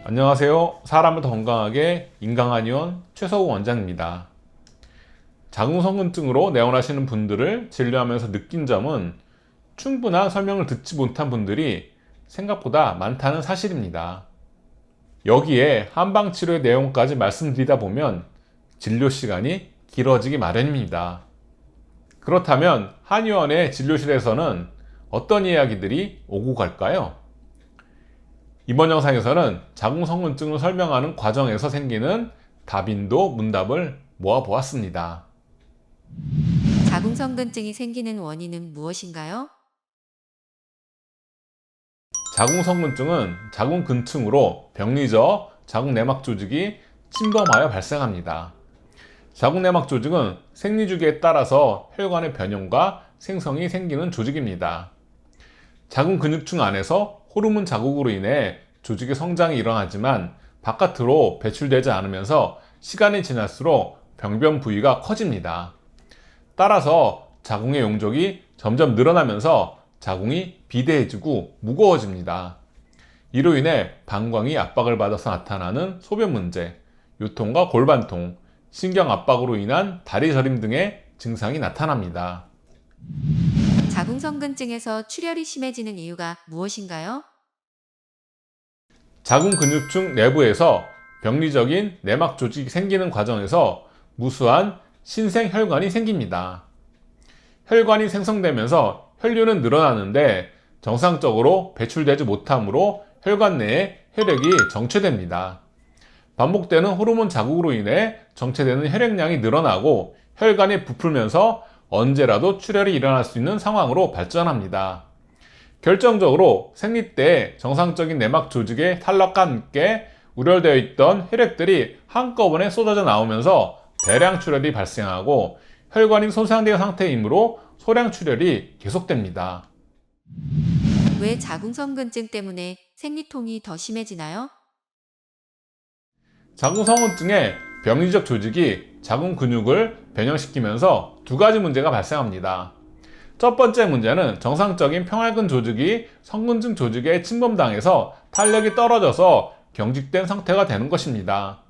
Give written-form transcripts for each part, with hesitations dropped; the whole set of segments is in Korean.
안녕하세요. 사람을 더 건강하게 인강한의원 최서우 원장입니다. 자궁성근증으로 내원하시는 분들을 진료하면서 느낀 점은 충분한 설명을 듣지 못한 분들이 생각보다 많다는 사실입니다. 여기에 한방치료의 내용까지 말씀드리다 보면 진료 시간이 길어지기 마련입니다. 그렇다면 한의원의 진료실에서는 어떤 이야기들이 오고 갈까요? 이번 영상에서는 자궁성근증을 설명하는 과정에서 생기는 다빈도 문답을 모아보았습니다. 자궁성근증이 생기는 원인은 무엇인가요? 자궁성근증은 자궁근층으로 병리적 자궁내막 조직이 침범하여 발생합니다. 자궁내막 조직은 생리주기에 따라서 혈관의 변형과 생성이 생기는 조직입니다. 자궁근육층 안에서 호르몬 자극으로 인해 조직의 성장이 일어나지만 바깥으로 배출되지 않으면서 시간이 지날수록 병변 부위가 커집니다. 따라서 자궁의 용적이 점점 늘어나면서 자궁이 비대해지고 무거워집니다. 이로 인해 방광이 압박을 받아서 나타나는 소변 문제, 요통과 골반통, 신경 압박으로 인한 다리 저림 등의 증상이 나타납니다. 자궁성근증에서 출혈이 심해지는 이유가 무엇인가요? 자궁근육층 내부에서 병리적인 내막 조직이 생기는 과정에서 무수한 신생혈관이 생깁니다. 혈관이 생성되면서 혈류는 늘어나는데 정상적으로 배출되지 못하므로 혈관 내에 혈액이 정체됩니다. 반복되는 호르몬 자극으로 인해 정체되는 혈액량이 늘어나고 혈관이 부풀면서 언제라도 출혈이 일어날 수 있는 상황으로 발전합니다. 결정적으로 생리 때 정상적인 내막 조직의 탈락과 함께 우려되어 있던 혈액들이 한꺼번에 쏟아져 나오면서 대량 출혈이 발생하고 혈관이 손상된 상태이므로 소량 출혈이 계속됩니다. 왜 자궁성근증 때문에 생리통이 더 심해지나요? 자궁성근증의 병리적 조직이 자궁 근육을 변형시키면서 두 가지 문제가 발생합니다. 첫 번째 문제는 정상적인 평활근 조직이 성근증 조직에 침범당해서 탄력이 떨어져서 경직된 상태가 되는 것입니다.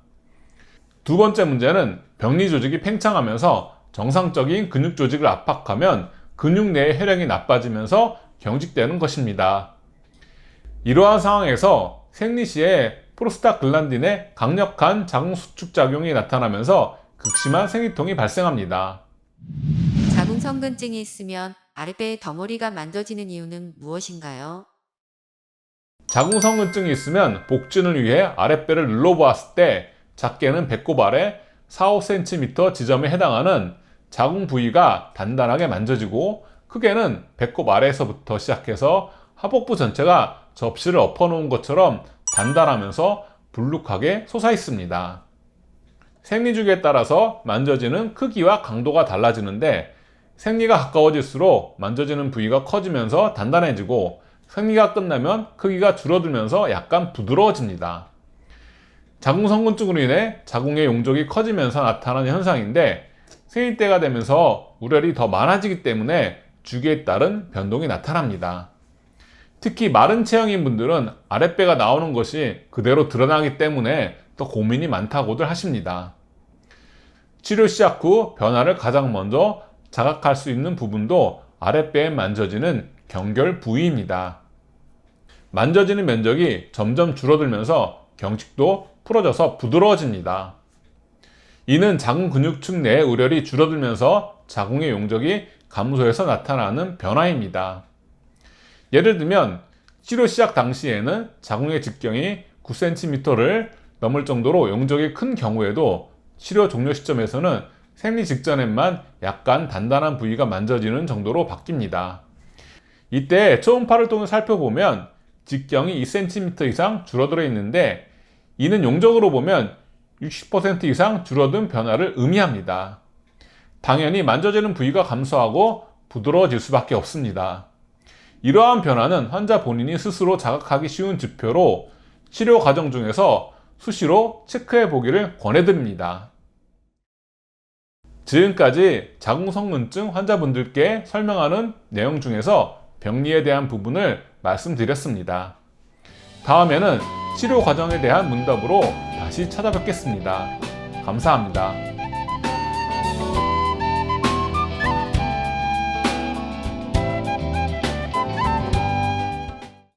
두 번째 문제는 병리 조직이 팽창하면서 정상적인 근육 조직을 압박하면 근육 내의 혈액이 나빠지면서 경직되는 것입니다. 이러한 상황에서 생리 시에 프로스타글란딘의 강력한 자궁 수축 작용이 나타나면서 극심한 생리통이 발생합니다. 자궁성근증이 있으면 아랫배의 덩어리가 만져지는 이유는 무엇인가요? 자궁성근증이 있으면 복진을 위해 아랫배를 눌러보았을 때 작게는 배꼽 아래 4-5cm 지점에 해당하는 자궁 부위가 단단하게 만져지고 크게는 배꼽 아래에서부터 시작해서 하복부 전체가 접시를 엎어놓은 것처럼 단단하면서 불룩하게 솟아있습니다. 생리주기에 따라서 만져지는 크기와 강도가 달라지는데 생리가 가까워질수록 만져지는 부위가 커지면서 단단해지고 생리가 끝나면 크기가 줄어들면서 약간 부드러워집니다. 자궁성근증으로 인해 자궁의 용적이 커지면서 나타나는 현상인데 생리 때가 되면서 우열이 더 많아지기 때문에 주기에 따른 변동이 나타납니다. 특히 마른 체형인 분들은 아랫배가 나오는 것이 그대로 드러나기 때문에 더 고민이 많다고들 하십니다. 치료 시작 후 변화를 가장 먼저 자각할 수 있는 부분도 아랫배에 만져지는 경결 부위입니다. 만져지는 면적이 점점 줄어들면서 경직도 풀어져서 부드러워집니다. 이는 자궁 근육층 내의 우열이 줄어들면서 자궁의 용적이 감소해서 나타나는 변화입니다. 예를 들면 치료 시작 당시에는 자궁의 직경이 9cm를 넘을 정도로 용적이 큰 경우에도 치료 종료 시점에서는 생리 직전에만 약간 단단한 부위가 만져지는 정도로 바뀝니다. 이때 초음파를 통해 살펴보면 직경이 2cm 이상 줄어들어 있는데 이는 용적으로 보면 60% 이상 줄어든 변화를 의미합니다. 당연히 만져지는 부위가 감소하고 부드러워질 수밖에 없습니다. 이러한 변화는 환자 본인이 스스로 자각하기 쉬운 지표로 치료 과정 중에서 수시로 체크해 보기를 권해드립니다. 지금까지 자궁성근증 환자분들께 설명하는 내용 중에서 병리에 대한 부분을 말씀드렸습니다. 다음에는 치료 과정에 대한 문답으로 다시 찾아뵙겠습니다. 감사합니다.